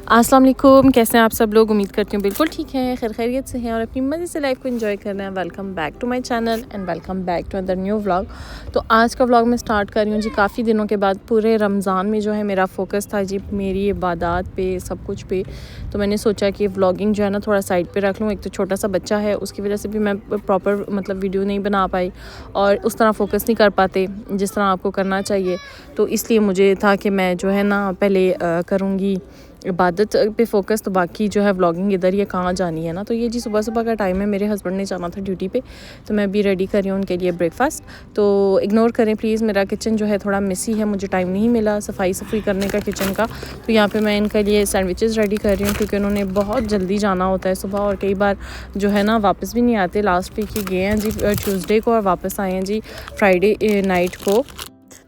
अस्सलाम वालेकुम, कैसे हैं आप सब लोग। उम्मीद करती हूँ बिल्कुल ठीक है, खैर खैरियत से हैं और अपनी मज़े से लाइफ को एंजॉय कर रहे हैं। Welcome back to my channel and welcome back to other new vlog. तो आज का व्लॉग मैं स्टार्ट कर रही हूँ जी काफ़ी दिनों के बाद। पूरे रमज़ान में जो है मेरा फोकस था जी मेरी इबादत पे, सब कुछ पे। तो मैंने सोचा कि व्लॉगिंग जो है ना थोड़ा साइड पर रख लूँ। एक तो छोटा सा बच्चा है, उसकी वजह से भी मैं प्रॉपर मतलब वीडियो नहीं बना पाई और उस तरह फोकस नहीं कर पाते जिस तरह आपको करना चाहिए। तो इसलिए मुझे था कि मैं जो है ना पहले करूँगी इबादत पे फ़ोकस, तो बाकी जो है व्लॉगिंग इधर ये कहाँ जानी है ना। तो ये जी सुबह सुबह का टाइम है, मेरे हस्बैंड ने जाना था ड्यूटी पे, तो मैं भी रेडी कर रही हूँ उनके लिए ब्रेकफास्ट। तो इग्नोर करें प्लीज़, मेरा किचन जो है थोड़ा मिसी है, मुझे टाइम नहीं मिला सफाई करने का किचन का। तो यहाँ पे मैं इनके लिए सैंडविचेस रेडी कर रही हूँ क्योंकि उन्होंने बहुत जल्दी जाना होता है सुबह, और कई बार जो है ना वापस भी नहीं आते। लास्ट वीक ही गए हैं जी ट्यूसडे को और वापस आए हैं जी फ्राइडे नाइट को।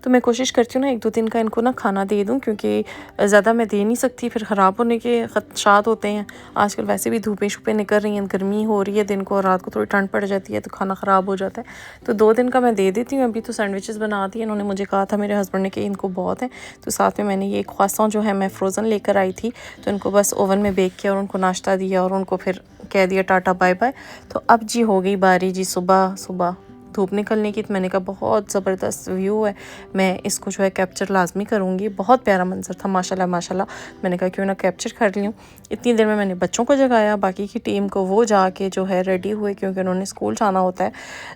तो मैं कोशिश करती हूँ ना 1-2 दिन का इनको ना खाना दे दूँ, क्योंकि ज़्यादा मैं दे नहीं सकती, फिर ख़राब होने के ख़दशात होते हैं। आजकल वैसे भी धूपें शुपें निकल रही हैं, गर्मी हो रही है दिन को और रात को थोड़ी ठंड पड़ जाती है तो खाना ख़राब हो जाता है। तो 2 दिन का मैं दे देती हूँ। अभी तो सैंडविचेस बना दी, इन्होंने मुझे कहा था मेरे हस्बैंड ने कि इनको बहुत है, तो साथ में मैंने ये ख्वासां जो है मैं फ़्रोज़न लेकर आई थी, तो इनको बस ओवन में बेक किया और उनको नाश्ता दिया और उनको फिर कह दिया टाटा बाय बाय। तो अब जी हो गई बारी जी सुबह सुबह धूप निकलने की। तो मैंने कहा बहुत ज़बरदस्त व्यू है, मैं इसको जो है कैप्चर लाजमी करूँगी। बहुत प्यारा मंजर था माशाल्लाह माशाल्लाह। मैंने कहा क्यों ना कैप्चर कर लूँ। इतनी देर में मैंने बच्चों को जगाया, बाकी की टीम को, वो जाके जो है रेडी हुए क्योंकि उन्होंने स्कूल जाना होता है।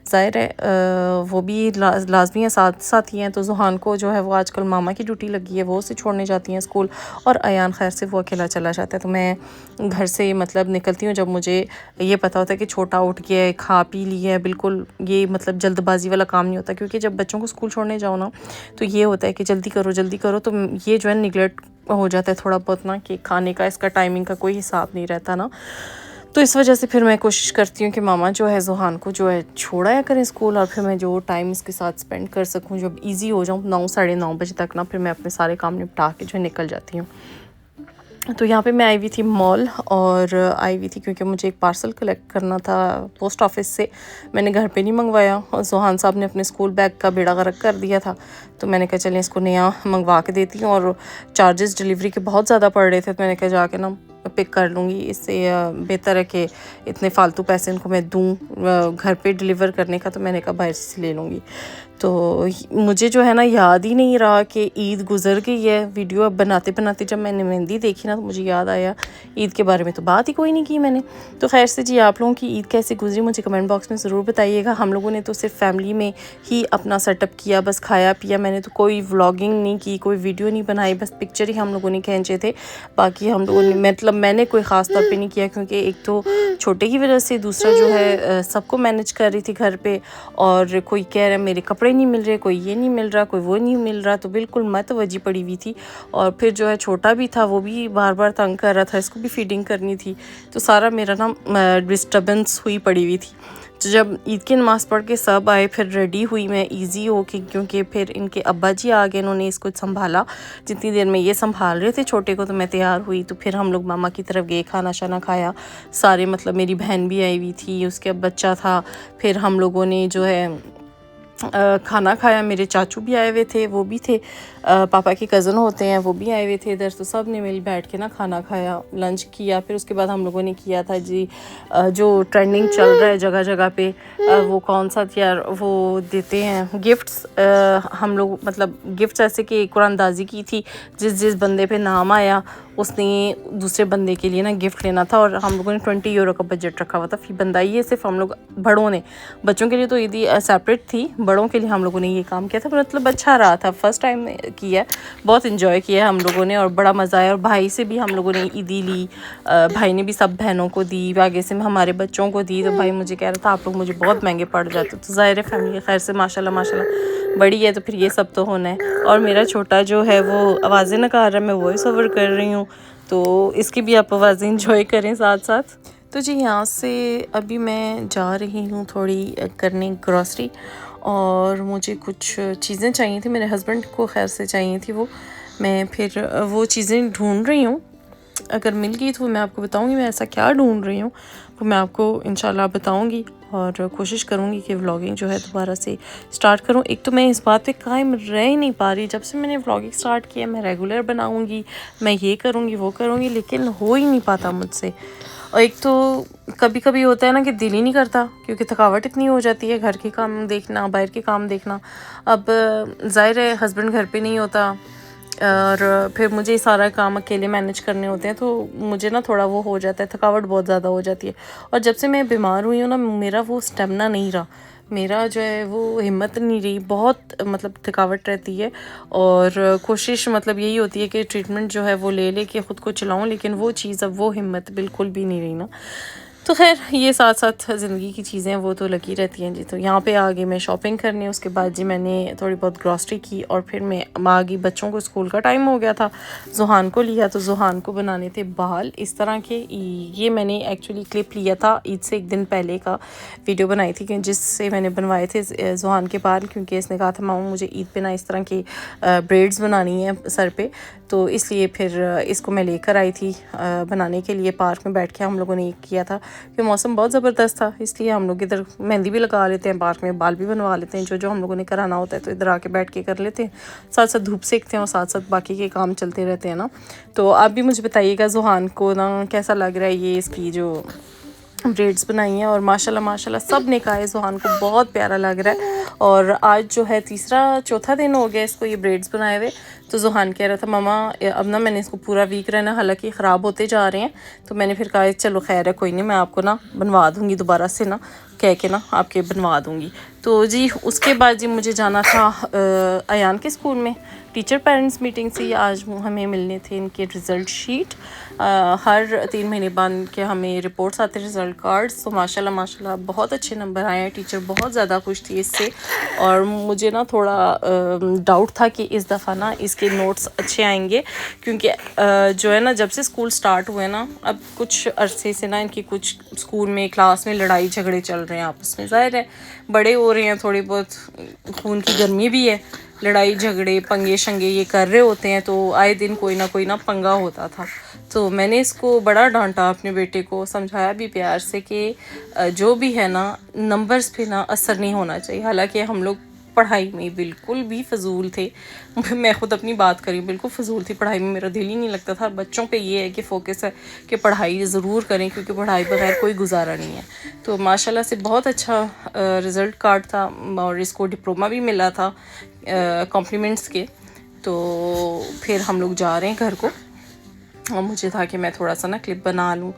ज़ाहिर है वो भी लाजमी है, साथ साथ ही हैं। तो जुहान को जो है वो आजकल मामा की ड्यूटी लगी है, वो उसे छोड़ने जाती हैं स्कूल, और अयान खैर से वो अकेला चला जाता है। तो मैं घर से मतलब निकलती हूँ जब मुझे ये पता होता है कि छोटा उठ गया है, खा पी लिया है। बिल्कुल ये मतलब जल्दबाजी वाला काम नहीं होता, क्योंकि जब बच्चों को स्कूल छोड़ने जाओ ना तो ये होता है कि जल्दी करो। तो ये जो है निगलेक्ट हो जाता है थोड़ा बहुत ना, कि खाने का इसका टाइमिंग का कोई हिसाब नहीं रहता ना। तो इस वजह से फिर मैं कोशिश करती हूँ कि मामा जो है जुहान को जो है छोड़ाया करें स्कूल, और फिर मैं जो टाइम इसके साथ स्पेंड कर सकूँ, जब ईजी हो जाऊँ 9 साढ़े 9 बजे तक ना, फिर मैं अपने सारे काम निपटा के जो है निकल जाती हूँ। तो यहाँ पे मैं आई हुई थी मॉल, और आई हुई थी क्योंकि मुझे एक पार्सल कलेक्ट करना था पोस्ट ऑफिस से। मैंने घर पे नहीं मंगवाया, और सुहान साहब ने अपने स्कूल बैग का बेड़ा गर्क कर दिया था, तो मैंने कहा चलें इसको नया मंगवा के देती हूँ। और चार्जेस डिलीवरी के बहुत ज़्यादा पड़ रहे थे, तो मैंने कहा जाके ना पिक कर लूँगी। इससे बेहतर है कि इतने फालतू पैसे इनको मैं दूँ घर पे डिलीवर करने का, तो मैंने कहा बाहर से ले लूँगी। तो मुझे जो है ना याद ही नहीं रहा कि ईद गुज़र गई है। वीडियो अब बनाते बनाते जब मैंने मेहंदी देखी ना, तो मुझे याद आया ईद के बारे में तो बात ही कोई नहीं की मैंने। तो खैर से जी, आप लोगों की ईद कैसे गुजरी मुझे कमेंट बॉक्स में ज़रूर बताइएगा। हम लोगों ने तो सिर्फ फैमिली में ही अपना सेटअप किया, बस खाया पिया। मैंने तो कोई व्लॉगिंग नहीं की, कोई वीडियो नहीं बनाई, बस पिक्चर ही हम लोगों ने खींचे थे। बाकी हम लोगों ने मतलब मैंने कोई ख़ास तौर पे नहीं किया, क्योंकि एक तो छोटे की वजह से, दूसरा जो है सबको मैनेज कर रही थी घर पे, और कोई कह रहा है मेरे कपड़े नहीं मिल रहे, कोई ये नहीं मिल रहा, कोई वो नहीं मिल रहा, तो बिल्कुल मतवजी पड़ी हुई थी। और फिर जो है छोटा भी था, वो भी बार बार तंग कर रहा था, इसको भी फीडिंग करनी थी, तो सारा मेरा ना डिस्टर्बेंस हुई पड़ी हुई थी। तो जब ईद की नमाज़ पढ़ के सब आए, फिर रेडी हुई मैं ईजी हो के, क्योंकि फिर इनके अब्बा जी आ गए, इन्होंने इसको संभाला। जितनी देर में ये संभाल रहे थे छोटे को, तो मैं तैयार हुई, तो फिर हम लोग मामा की तरफ गए, खाना शाना खाया सारे। मतलब मेरी बहन भी आई हुई थी, उसके अब बच्चा था, फिर हम लोगों ने जो है खाना खाया। मेरे चाचू भी आए हुए थे, वो भी थे, पापा के कज़न होते हैं, वो भी आए हुए थे इधर। तो सब ने मिल बैठ के ना खाना खाया, लंच किया। फिर उसके बाद हम लोगों ने किया था जी जो ट्रेंडिंग चल रहा है जगह जगह पे, वो कौन सा यार वो देते हैं गिफ्ट्स। हम लोग मतलब गिफ्ट्स ऐसे कि कुरानदाजी की थी, जिस बंदे पे नाम आया उसने दूसरे बंदे के लिए ना गिफ्ट लेना था, और हम लोगों ने 20 यूरो का बजट रखा हुआ था फी बंदा। ये सिर्फ हम लोग बड़ों ने, बच्चों के लिए तो ईदी सेपरेट थी, बड़ों के लिए हम लोगों ने ये काम किया था। मतलब अच्छा रहा था, फर्स्ट टाइम किया, बहुत इन्जॉय किया हम लोगों ने, और बड़ा मज़ा आया। और भाई से भी हम लोगों ने ईदी ली, भाई ने भी सब बहनों को दी, आगे से हमारे बच्चों को दी। तो भाई मुझे कह रहा था आप लोग मुझे बहुत महंगे पड़ जाते, तो ज़ाहिर है फैमिली खैर से माशाल्लाह माशाल्लाह बड़ी है, तो फिर ये सब तो होना है। और मेरा छोटा जो है वो आवाज़ें निकाल रहा है, मैं वॉइस ओवर कर रही हूँ, तो इसकी भी आप आवाज़ें इंजॉय करें साथ साथ। तो जी यहाँ से अभी मैं जा रही हूँ थोड़ी करने ग्रॉसरी, और मुझे कुछ चीज़ें चाहिए थी, मेरे हस्बैंड को खैर से चाहिए थी वो। मैं फिर वो चीज़ें ढूंढ रही हूँ, अगर मिल गई तो मैं आपको बताऊँगी मैं ऐसा क्या ढूंढ रही हूँ, वो मैं आपको इंशाल्लाह बताऊँगी। और कोशिश करूँगी कि व्लॉगिंग जो है दोबारा से स्टार्ट करूँ। एक तो मैं इस बात पे कायम रह ही नहीं पा रही, जब से मैंने व्लॉगिंग स्टार्ट किया मैं रेगुलर बनाऊँगी, मैं ये करूँगी वो करूँगी, लेकिन हो ही नहीं पाता मुझसे। और एक तो कभी कभी होता है ना कि दिल ही नहीं करता, क्योंकि थकावट इतनी हो जाती है, घर के काम देखना, बाहर के काम देखना। अब ज़ाहिर है हस्बैंड घर पे नहीं होता और फिर मुझे सारा काम अकेले मैनेज करने होते हैं, तो मुझे ना थोड़ा वो हो जाता है, थकावट बहुत ज़्यादा हो जाती है। और जब से मैं बीमार हुई हूँ ना, मेरा वो स्टेमिना नहीं रहा, मेरा जो है वो हिम्मत नहीं रही, बहुत मतलब थकावट रहती है। और कोशिश मतलब यही होती है कि ट्रीटमेंट जो है वो ले के ख़ुद को चलाऊँ, लेकिन वो चीज़ अब वो हिम्मत बिल्कुल भी नहीं रही ना। तो खैर ये साथ साथ ज़िंदगी की चीज़ें वो तो लगी रहती हैं जी। तो यहाँ पे आ गई मैं शॉपिंग करने, उसके बाद जी मैंने थोड़ी बहुत ग्रॉसरी की और फिर मैं आ गई। बच्चों को स्कूल का टाइम हो गया था, ज़ुहान को लिया, तो ज़ुहान को बनाने थे बाल इस तरह के। ये मैंने एक्चुअली क्लिप लिया था ईद से एक दिन पहले का, वीडियो बनाई थी कि जिससे मैंने बनवाए थे ज़ुहान के बाल, क्योंकि इसने कहा था मामू मुझे ईद पे ना इस तरह की ब्रेड्स बनानी है सर पे, तो इसलिए फिर इसको मैं लेकर आई थी बनाने के लिए। पार्क में बैठ के हम लोगों ने किया था, क्योंकि मौसम बहुत ज़बरदस्त था, इसलिए हम लोग इधर मेहंदी भी लगा लेते हैं, पार्क में बाल भी बनवा लेते हैं, जो हम लोगों ने कराना होता है तो इधर आके बैठ के कर लेते हैं, साथ साथ धूप सेकते हैं और साथ साथ बाकी के काम चलते रहते हैं ना। तो आप भी मुझे बताइएगा ज़ुहान को ना कैसा लग रहा है ये इसकी जो ब्रेड्स बनाई हैं। और माशाल्लाह माशाल्लाह सब ने कहा है ज़ुहान को बहुत प्यारा लग रहा है। और आज जो है चौथा दिन हो गया इसको ये ब्रेड्स बनाए हुए। तो ज़ुहान कह रहा था ममा अब ना मैंने इसको पूरा वीक रहना, हालांकि ख़राब होते जा रहे हैं, तो मैंने फिर कहा चलो खैर है कोई नहीं, मैं आपको ना बनवा दूँगी दोबारा से ना, कह के ना आपके बनवा दूँगी। तो जी उसके बाद जी मुझे जाना था अयान के स्कूल में, टीचर पेरेंट्स मीटिंग से आज हमें मिलने थे इनके रिज़ल्ट शीट। हर 3 महीने बाद के हमें रिपोर्ट्स आते हैं, रिज़ल्ट कार्ड्स। तो माशाल्लाह माशाल्लाह बहुत अच्छे नंबर आए हैं, टीचर बहुत ज़्यादा खुश थी इससे। और मुझे ना थोड़ा डाउट था कि इस दफ़ा ना इसके नोट्स अच्छे आएंगे, क्योंकि जो है ना जब से स्कूल स्टार्ट हुए ना, अब कुछ अरसे से ना इनकी कुछ स्कूल में क्लास में लड़ाई झगड़े चल रहे हैं आपस में। ज़ाहिर है बड़े हो रहे हैं, थोड़ी बहुत खून की गर्मी भी है, लड़ाई झगड़े पंगे शंगे ये कर रहे होते हैं, तो आए दिन कोई ना पंगा होता था। तो मैंने इसको बड़ा डांटा, अपने बेटे को समझाया भी प्यार से कि जो भी है ना नंबर्स पे ना असर नहीं होना चाहिए। हालांकि हम लोग पढ़ाई में बिल्कुल भी फ़जूल थे, मैं ख़ुद अपनी बात करी, बिल्कुल फ़जूल थी, पढ़ाई में मेरा दिल ही नहीं लगता था। बच्चों पे ये है कि फ़ोकस है कि पढ़ाई ज़रूर करें, क्योंकि पढ़ाई बगैर कोई गुजारा नहीं है। तो माशाल्लाह से बहुत अच्छा रिज़ल्ट कार्ड था और इसको डिप्लोमा भी मिला था कॉम्प्लीमेंट्स के। तो फिर हम लोग जा रहे हैं घर को, और मुझे था कि मैं थोड़ा सा ना क्लिप बना लूँ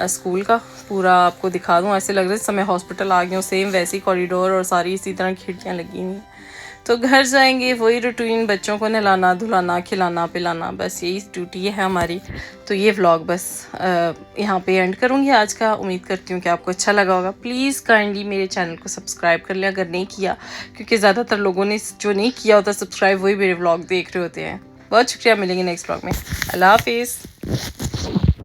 स्कूल का, पूरा आपको दिखा दूँ। ऐसे लग रहा है जैसे मैं हॉस्पिटल आ गई हूँ, सेम वैसी कॉरिडोर और सारी इसी तरह खिड़कियाँ लगी हुई। तो घर जाएंगे वही रूटीन, बच्चों को नहलाना धुलाना खिलाना पिलाना, बस यही ड्यूटी है हमारी। तो ये व्लॉग बस यहाँ पे एंड करूँगी आज का। उम्मीद करती हूँ कि आपको अच्छा लगा होगा। प्लीज़ काइंडली मेरे चैनल को सब्सक्राइब कर लिया अगर नहीं किया, क्योंकि ज़्यादातर लोगों ने जो नहीं किया होता सब्सक्राइब, वही मेरे व्लॉग देख रहे होते हैं। बहुत शुक्रिया, मिलेंगे नेक्स्ट व्लॉग में। अल्लाह हाफिज़।